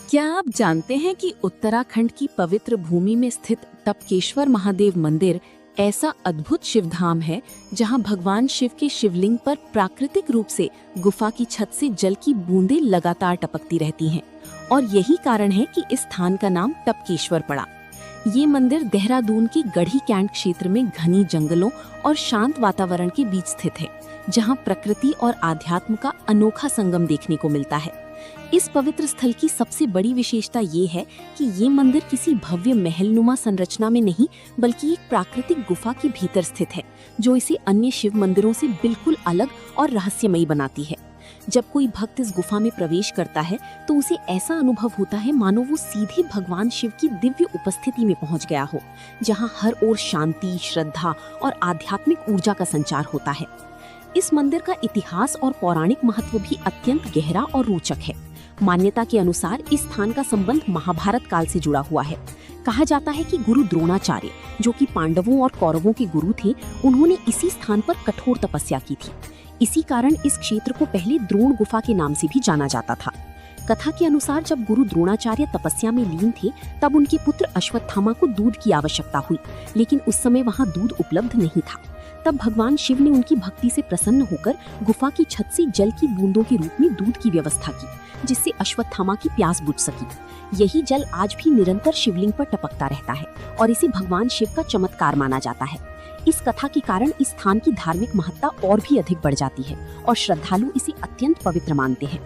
क्या आप जानते हैं कि उत्तराखंड की पवित्र भूमि में स्थित टपकेश्वर महादेव मंदिर ऐसा अद्भुत शिवधाम है जहां भगवान शिव के शिवलिंग पर प्राकृतिक रूप से गुफा की छत से जल की बूंदें लगातार टपकती रहती हैं और यही कारण है कि इस स्थान का नाम टपकेश्वर पड़ा। ये मंदिर देहरादून के गढ़ी कैंट क्षेत्र में घनी जंगलों और शांत वातावरण के बीच स्थित है, जहां प्रकृति और आध्यात्म का अनोखा संगम देखने को मिलता है। इस पवित्र स्थल की सबसे बड़ी विशेषता ये है कि ये मंदिर किसी भव्य महलनुमा संरचना में नहीं बल्कि एक प्राकृतिक गुफा के भीतर स्थित है, जो इसे अन्य शिव मंदिरों से बिल्कुल अलग और रहस्यमयी बनाती है। जब कोई भक्त इस गुफा में प्रवेश करता है तो उसे ऐसा अनुभव होता है मानो वो सीधे भगवान शिव की दिव्य उपस्थिति में पहुंच गया हो, जहां हर ओर शांति, श्रद्धा और आध्यात्मिक ऊर्जा का संचार होता है। इस मंदिर का इतिहास और पौराणिक महत्व भी अत्यंत गहरा और रोचक है। मान्यता के अनुसार इस स्थान का संबंध महाभारत काल से जुड़ा हुआ है। कहा जाता है कि गुरु द्रोणाचार्य, जो कि पांडवों और कौरवों के गुरु थे, उन्होंने इसी स्थान पर कठोर तपस्या की थी। इसी कारण इस क्षेत्र को पहले द्रोण गुफा के नाम से भी जाना जाता था। कथा के अनुसार जब गुरु द्रोणाचार्य तपस्या में लीन थे, तब उनके पुत्र अश्वत्थामा को दूध की आवश्यकता हुई, लेकिन उस समय वहां दूध उपलब्ध नहीं था। तब भगवान शिव ने उनकी भक्ति से प्रसन्न होकर गुफा की छत से जल की बूंदों के रूप में दूध की व्यवस्था की, जिससे अश्वत्थामा की प्यास बुझ सकी। यही जल आज भी निरंतर शिवलिंग पर टपकता रहता है और इसे भगवान शिव का चमत्कार माना जाता है। इस कथा के कारण इस स्थान की धार्मिक महत्ता और भी अधिक बढ़ जाती है और श्रद्धालु इसे अत्यंत पवित्र मानते हैं।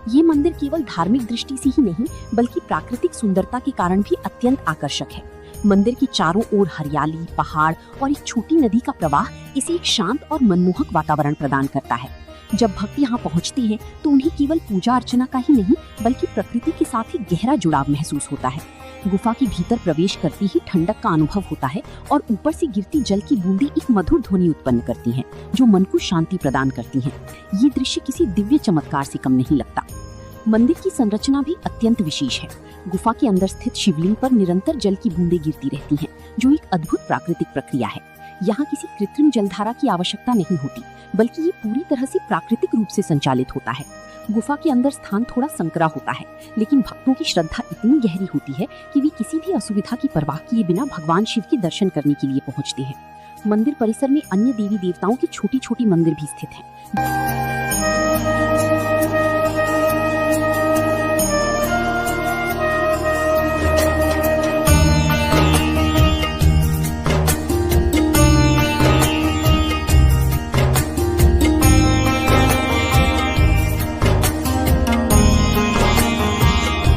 ये मंदिर केवल धार्मिक दृष्टि से ही नहीं बल्कि प्राकृतिक सुंदरता के कारण भी अत्यंत आकर्षक है। मंदिर की चारों ओर हरियाली, पहाड़ और एक छोटी नदी का प्रवाह इसे एक शांत और मनमोहक वातावरण प्रदान करता है। जब भक्त यहाँ पहुँचते हैं तो उन्हें केवल पूजा अर्चना का ही नहीं बल्कि प्रकृति के साथ ही गहरा जुड़ाव महसूस होता है। गुफा के भीतर प्रवेश करते ही ठंडक का अनुभव होता है और ऊपर से गिरती जल की बूंदें एक मधुर ध्वनि उत्पन्न करती हैं, जो मन को शांति प्रदान करती हैं। ये दृश्य किसी दिव्य चमत्कार से कम नहीं लगता। मंदिर की संरचना भी अत्यंत विशेष है। गुफा के अंदर स्थित शिवलिंग पर निरंतर जल की बूंदें गिरती रहती हैं, जो एक अद्भुत प्राकृतिक प्रक्रिया है। यहाँ किसी कृत्रिम जलधारा की आवश्यकता नहीं होती, बल्कि ये पूरी तरह से प्राकृतिक रूप से संचालित होता है। गुफा के अंदर स्थान थोड़ा संकरा होता है, लेकिन भक्तों की श्रद्धा इतनी गहरी होती है कि वे किसी भी असुविधा की परवाह किए बिना भगवान शिव के दर्शन करने के लिए पहुँचते हैं। मंदिर परिसर में अन्य देवी देवताओं की छोटी छोटी मंदिर भी स्थित हैं।